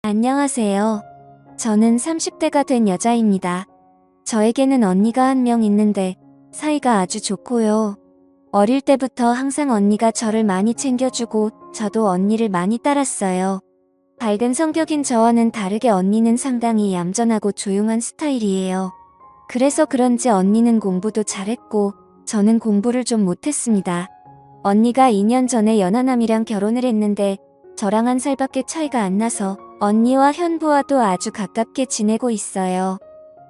안녕하세요. 저는 30대가 된 여자입니다. 저에게는 언니가 한 명 있는데 사이가 아주 좋고요. 어릴 때부터 항상 언니가 저를 많이 챙겨주고 저도 언니를 많이 따랐어요. 밝은 성격인 저와는 다르게 언니는 상당히 얌전하고 조용한 스타일이에요. 그래서 그런지 언니는 공부도 잘했고 저는 공부를 좀 못했습니다. 언니가 2년 전에 연하남이랑 결혼을 했는데 저랑 1살밖에 차이가 안 나서 언니와 현부와도 아주 가깝게 지내고 있어요.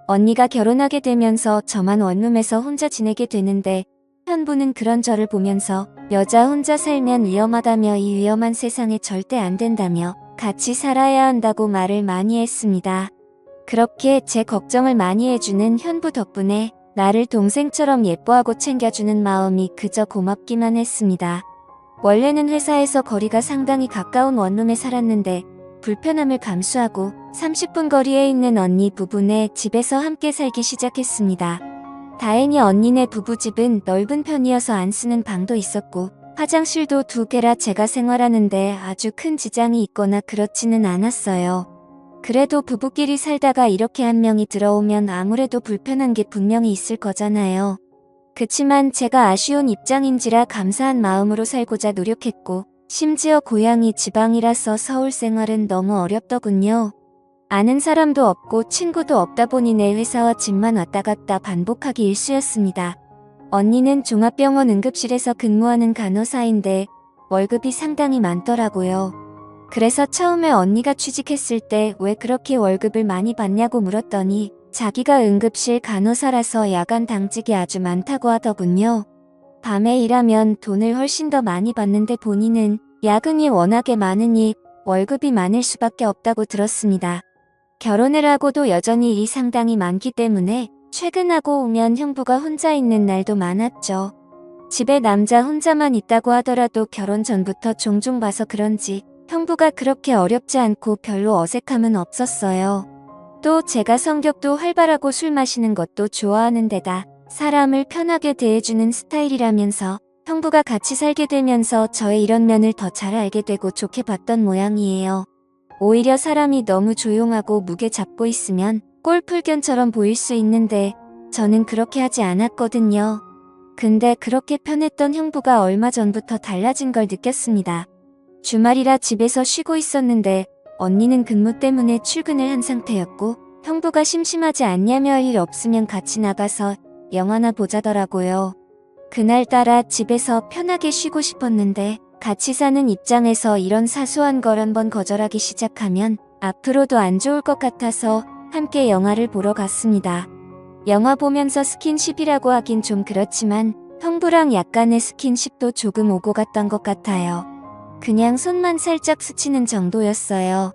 언니가 결혼하게 되면서 저만 원룸에서 혼자 지내게 되는데 현부는 그런 저를 보면서 여자 혼자 살면 위험하다며 이 위험한 세상에 절대 안 된다며 같이 살아야 한다고 말을 많이 했습니다. 그렇게 제 걱정을 많이 해주는 현부 덕분에 나를 동생처럼 예뻐하고 챙겨주는 마음이 그저 고맙기만 했습니다. 원래는 회사에서 거리가 상당히 가까운 원룸에 살았는데 불편함을 감수하고 30분 거리에 있는 언니 부부네 집에서 함께 살기 시작했습니다. 다행히 언니네 부부집은 넓은 편이어서 안 쓰는 방도 있었고 화장실도 2개라 제가 생활하는데 아주 큰 지장이 있거나 그렇지는 않았어요. 그래도 부부끼리 살다가 이렇게 한 명이 들어오면 아무래도 불편한 게 분명히 있을 거잖아요. 그치만 제가 아쉬운 입장인지라 감사한 마음으로 살고자 노력했고 심지어 고향이 지방이라서 서울 생활은 너무 어렵더군요. 아는 사람도 없고 친구도 없다 보니 내 회사와 집만 왔다 갔다 반복하기 일쑤였습니다. 언니는 종합병원 응급실에서 근무하는 간호사인데 월급이 상당히 많더라고요. 그래서 처음에 언니가 취직했을 때 왜 그렇게 월급을 많이 받냐고 물었더니 자기가 응급실 간호사라서 야간 당직이 아주 많다고 하더군요. 밤에 일하면 돈을 훨씬 더 많이 받는데 본인은 야근이 워낙에 많으니 월급이 많을 수밖에 없다고 들었습니다. 결혼을 하고도 여전히 일이 상당히 많기 때문에 퇴근하고 오면 형부가 혼자 있는 날도 많았죠. 집에 남자 혼자만 있다고 하더라도 결혼 전부터 종종 봐서 그런지 형부가 그렇게 어렵지 않고 별로 어색함은 없었어요. 또 제가 성격도 활발하고 술 마시는 것도 좋아하는 데다 사람을 편하게 대해주는 스타일이라면서 형부가 같이 살게 되면서 저의 이런 면을 더 잘 알게 되고 좋게 봤던 모양이에요. 오히려 사람이 너무 조용하고 무게 잡고 있으면 꼴풀견처럼 보일 수 있는데 저는 그렇게 하지 않았거든요. 근데 그렇게 편했던 형부가 얼마 전부터 달라진 걸 느꼈습니다. 주말이라 집에서 쉬고 있었는데 언니는 근무 때문에 출근을 한 상태였고 형부가 심심하지 않냐며 일 없으면 같이 나가서 영화나 보자더라고요. 그날따라 집에서 편하게 쉬고 싶었는데 같이 사는 입장에서 이런 사소한 걸 한번 거절하기 시작하면 앞으로도 안 좋을 것 같아서 함께 영화를 보러 갔습니다. 영화 보면서 스킨십이라고 하긴 좀 그렇지만 형부랑 약간의 스킨십도 조금 오고 갔던 것 같아요. 그냥 손만 살짝 스치는 정도였어요.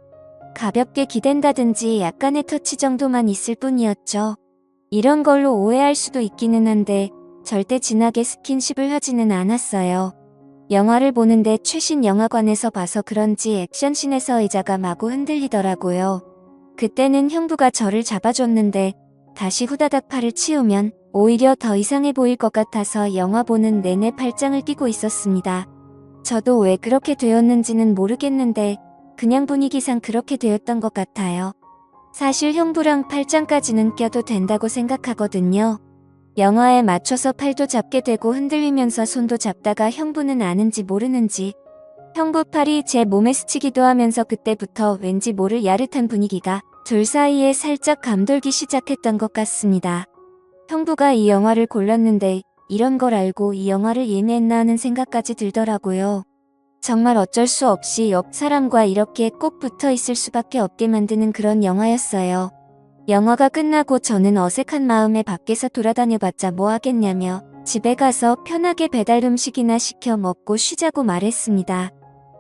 가볍게 기댄다든지 약간의 터치 정도만 있을 뿐이었죠. 이런 걸로 오해할 수도 있기는 한데 절대 진하게 스킨십을 하지는 않았어요. 영화를 보는데 최신 영화관에서 봐서 그런지 액션씬에서 의자가 마구 흔들리더라고요. 그때는 형부가 저를 잡아줬는데 다시 후다닥 팔을 치우면 오히려 더 이상해 보일 것 같아서 영화 보는 내내 팔짱을 끼고 있었습니다. 저도 왜 그렇게 되었는지는 모르겠는데 그냥 분위기상 그렇게 되었던 것 같아요. 사실 형부랑 팔짱까지는 껴도 된다고 생각하거든요. 영화에 맞춰서 팔도 잡게 되고 흔들리면서 손도 잡다가 형부는 아는지 모르는지 형부 팔이 제 몸에 스치기도 하면서 그때부터 왠지 모를 야릇한 분위기가 둘 사이에 살짝 감돌기 시작했던 것 같습니다. 형부가 이 영화를 골랐는데 이런 걸 알고 이 영화를 예매했나 하는 생각까지 들더라고요. 정말 어쩔 수 없이 옆 사람과 이렇게 꼭 붙어 있을 수밖에 없게 만드는 그런 영화였어요. 영화가 끝나고 저는 어색한 마음에 밖에서 돌아다녀봤자 뭐 하겠냐며 집에 가서 편하게 배달 음식이나 시켜 먹고 쉬자고 말했습니다.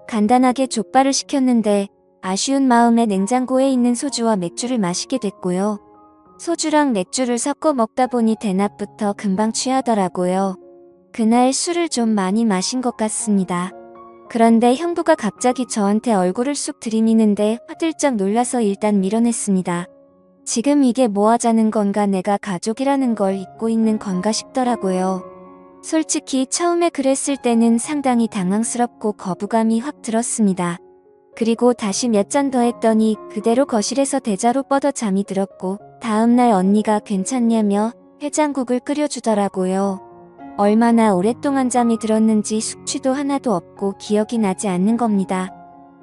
간단하게 족발을 시켰는데 아쉬운 마음에 냉장고에 있는 소주와 맥주를 마시게 됐고요. 소주랑 맥주를 섞어 먹다 보니 대낮부터 금방 취하더라고요. 그날 술을 좀 많이 마신 것 같습니다. 그런데 형부가 갑자기 저한테 얼굴을 쑥 들이미는데 화들짝 놀라서 일단 밀어냈습니다. 지금 이게 뭐 하자는 건가, 내가 가족이라는 걸 잊고 있는 건가 싶더라고요. 솔직히 처음에 그랬을 때는 상당히 당황스럽고 거부감이 확 들었습니다. 그리고 다시 몇 잔 더 했더니 그대로 거실에서 대자로 뻗어 잠이 들었고 다음날 언니가 괜찮냐며 해장국을 끓여주더라고요. 얼마나 오랫동안 잠이 들었는지 숙취도 하나도 없고 기억이 나지 않는 겁니다.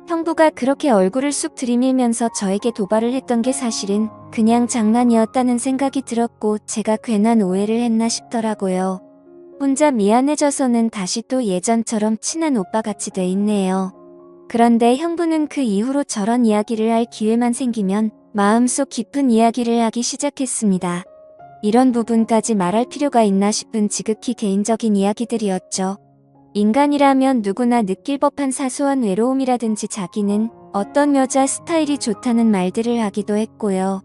형부가 그렇게 얼굴을 쑥 들이밀면서 저에게 도발을 했던 게 사실은 그냥 장난이었다는 생각이 들었고 제가 괜한 오해를 했나 싶더라고요. 혼자 미안해져서는 다시 또 예전처럼 친한 오빠같이 돼 있네요. 그런데 형부는 그 이후로 저런 이야기를 할 기회만 생기면 마음속 깊은 이야기를 하기 시작했습니다. 이런 부분까지 말할 필요가 있나 싶은 지극히 개인적인 이야기들이었죠. 인간이라면 누구나 느낄 법한 사소한 외로움이라든지 자기는 어떤 여자 스타일이 좋다는 말들을 하기도 했고요.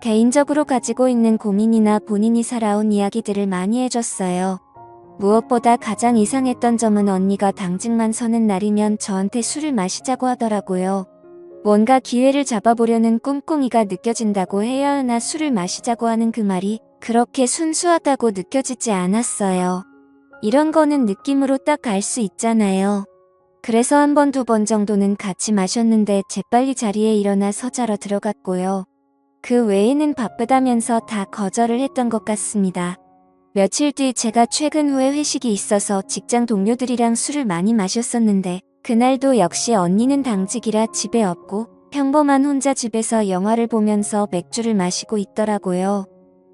개인적으로 가지고 있는 고민이나 본인이 살아온 이야기들을 많이 해줬어요. 무엇보다 가장 이상했던 점은 언니가 당직만 서는 날이면 저한테 술을 마시자고 하더라고요. 뭔가 기회를 잡아보려는 꿍꿍이가 느껴진다고 해야 하나 술을 마시자고 하는 그 말이 그렇게 순수하다고 느껴지지 않았어요. 이런 거는 느낌으로 딱 알 수 있잖아요. 그래서 한 번, 두 번 정도는 같이 마셨는데 재빨리 자리에 일어나 서자러 들어갔고요. 그 외에는 바쁘다면서 다 거절을 했던 것 같습니다. 며칠 뒤 제가 최근 후에 회식이 있어서 직장 동료들이랑 술을 많이 마셨었는데 그날도 역시 언니는 당직이라 집에 없고 평범한 혼자 집에서 영화를 보면서 맥주를 마시고 있더라고요.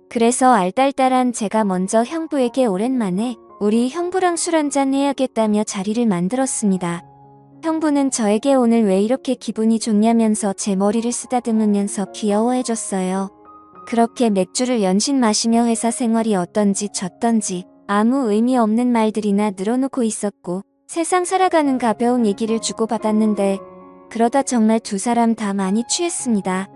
그래서 알딸딸한 제가 먼저 형부에게 오랜만에 우리 형부랑 술 한잔 해야겠다며 자리를 만들었습니다. 형부는 저에게 오늘 왜 이렇게 기분이 좋냐면서 제 머리를 쓰다듬으면서 귀여워해줬어요. 그렇게 맥주를 연신 마시며 회사 생활이 어떤지 저떤지 아무 의미 없는 말들이나 늘어놓고 있었고 세상 살아가는 가벼운 얘기를 주고받았는데 그러다 정말 두 사람 다 많이 취했습니다.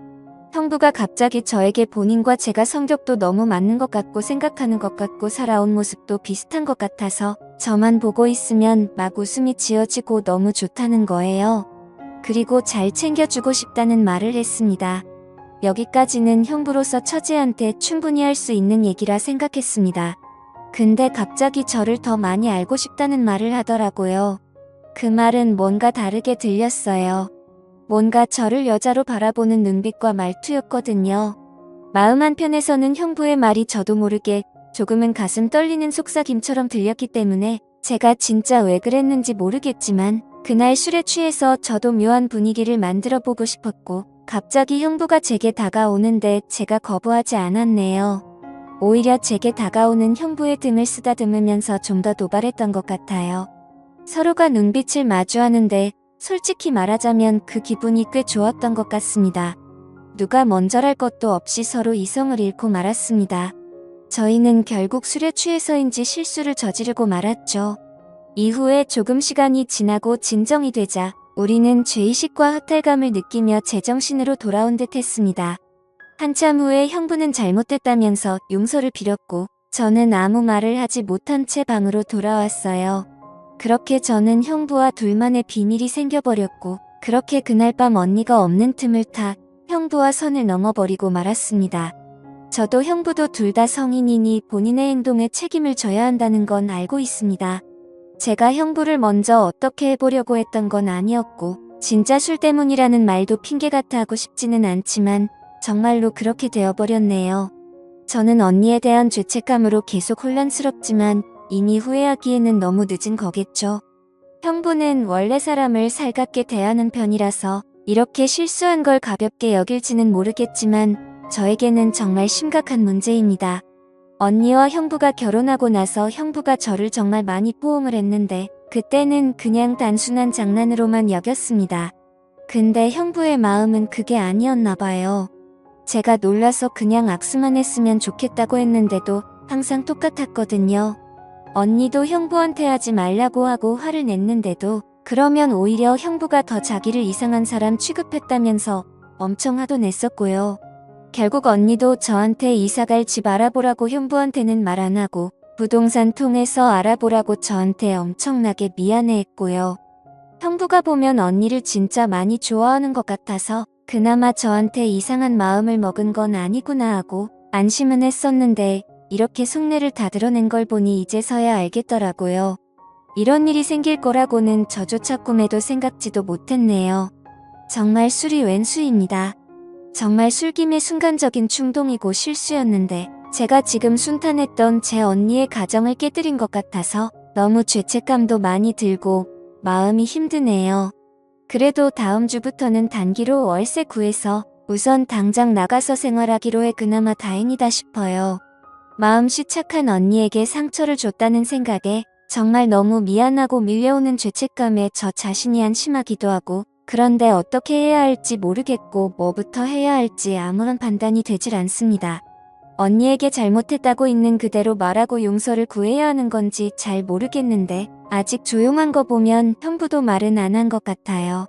형부가 갑자기 저에게 본인과 제가 성격도 너무 맞는 것 같고 생각하는 것 같고 살아온 모습도 비슷한 것 같아서 저만 보고 있으면 막 웃음이 지어지고 너무 좋다는 거예요. 그리고 잘 챙겨주고 싶다는 말을 했습니다. 여기까지는 형부로서 처제한테 충분히 할 수 있는 얘기라 생각했습니다. 근데 갑자기 저를 더 많이 알고 싶다는 말을 하더라고요. 그 말은 뭔가 다르게 들렸어요. 뭔가 저를 여자로 바라보는 눈빛과 말투였거든요. 마음 한편에서는 형부의 말이 저도 모르게 조금은 가슴 떨리는 속삭임처럼 들렸기 때문에 제가 진짜 왜 그랬는지 모르겠지만 그날 술에 취해서 저도 묘한 분위기를 만들어 보고 싶었고 갑자기 형부가 제게 다가오는데 제가 거부하지 않았네요. 오히려 제게 다가오는 형부의 등을 쓰다듬으면서 좀 더 도발했던 것 같아요. 서로가 눈빛을 마주하는데 솔직히 말하자면 그 기분이 꽤 좋았던 것 같습니다. 누가 먼저랄 것도 없이 서로 이성을 잃고 말았습니다. 저희는 결국 술에 취해서인지 실수를 저지르고 말았죠. 이후에 조금 시간이 지나고 진정이 되자 우리는 죄의식과 허탈감을 느끼며 제정신으로 돌아온 듯 했습니다. 한참 후에 형부는 잘못됐다면서 용서를 빌었고 저는 아무 말을 하지 못한 채 방으로 돌아왔어요. 그렇게 저는 형부와 둘만의 비밀이 생겨버렸고 그렇게 그날 밤 언니가 없는 틈을 타 형부와 선을 넘어버리고 말았습니다. 저도 형부도 둘 다 성인이니 본인의 행동에 책임을 져야 한다는 건 알고 있습니다. 제가 형부를 먼저 어떻게 해보려고 했던 건 아니었고 진짜 술 때문이라는 말도 핑계 같아 하고 싶지는 않지만 정말로 그렇게 되어버렸네요. 저는 언니에 대한 죄책감으로 계속 혼란스럽지만 이미 후회하기에는 너무 늦은 거겠죠. 형부는 원래 사람을 살갑게 대하는 편이라서 이렇게 실수한 걸 가볍게 여길지는 모르겠지만 저에게는 정말 심각한 문제입니다. 언니와 형부가 결혼하고 나서 형부가 저를 정말 많이 포옹을 했는데 그때는 그냥 단순한 장난으로만 여겼습니다. 근데 형부의 마음은 그게 아니었나 봐요. 제가 놀라서 그냥 악수만 했으면 좋겠다고 했는데도 항상 똑같았거든요. 언니도 형부한테 하지 말라고 하고 화를 냈는데도 그러면 오히려 형부가 더 자기를 이상한 사람 취급했다면서 엄청 화도 냈었고요. 결국 언니도 저한테 이사갈 집 알아보라고 형부한테는 말 안 하고 부동산 통해서 알아보라고 저한테 엄청나게 미안해했고요. 형부가 보면 언니를 진짜 많이 좋아하는 것 같아서 그나마 저한테 이상한 마음을 먹은 건 아니구나 하고 안심은 했었는데 이렇게 속내를 다 드러낸 걸 보니 이제서야 알겠더라고요. 이런 일이 생길 거라고는 저조차 꿈에도 생각지도 못했네요. 정말 술이 웬수입니다. 정말 술김의 순간적인 충동이고 실수였는데 제가 지금 순탄했던 제 언니의 가정을 깨뜨린 것 같아서 너무 죄책감도 많이 들고 마음이 힘드네요. 그래도 다음 주부터는 단기로 월세 구해서 우선 당장 나가서 생활하기로 해 그나마 다행이다 싶어요. 마음씨 착한 언니에게 상처를 줬다는 생각에 정말 너무 미안하고 밀려오는 죄책감에 저 자신이 한심하기도 하고 그런데 어떻게 해야 할지 모르겠고 뭐부터 해야 할지 아무런 판단이 되질 않습니다. 언니에게 잘못했다고 있는 그대로 말하고 용서를 구해야 하는 건지 잘 모르겠는데 아직 조용한 거 보면 형부도 말은 안 한 것 같아요.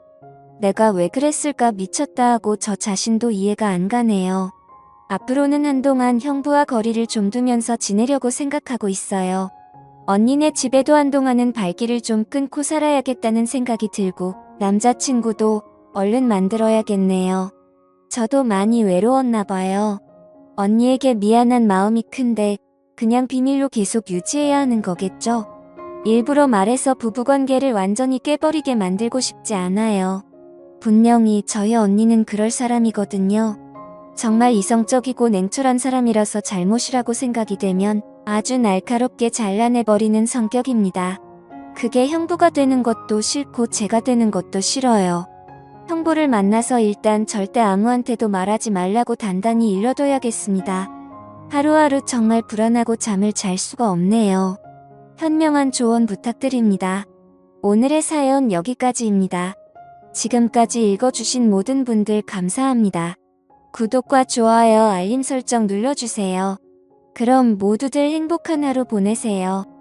내가 왜 그랬을까 미쳤다 하고 저 자신도 이해가 안 가네요. 앞으로는 한동안 형부와 거리를 좀 두면서 지내려고 생각하고 있어요. 언니네 집에도 한동안은 발길을 좀 끊고 살아야겠다는 생각이 들고 남자친구도 얼른 만들어야겠네요. 저도 많이 외로웠나 봐요. 언니에게 미안한 마음이 큰데 그냥 비밀로 계속 유지해야 하는 거겠죠? 일부러 말해서 부부관계를 완전히 깨버리게 만들고 싶지 않아요. 분명히 저희 언니는 그럴 사람이거든요. 정말 이성적이고 냉철한 사람이라서 잘못이라고 생각이 되면 아주 날카롭게 잘라내버리는 성격입니다. 그게 형부가 되는 것도 싫고 제가 되는 것도 싫어요. 형부를 만나서 일단 절대 아무한테도 말하지 말라고 단단히 일러둬야겠습니다. 하루하루 정말 불안하고 잠을 잘 수가 없네요. 현명한 조언 부탁드립니다. 오늘의 사연 여기까지입니다. 지금까지 읽어주신 모든 분들 감사합니다. 구독과 좋아요, 알림 설정 눌러주세요. 그럼 모두들 행복한 하루 보내세요.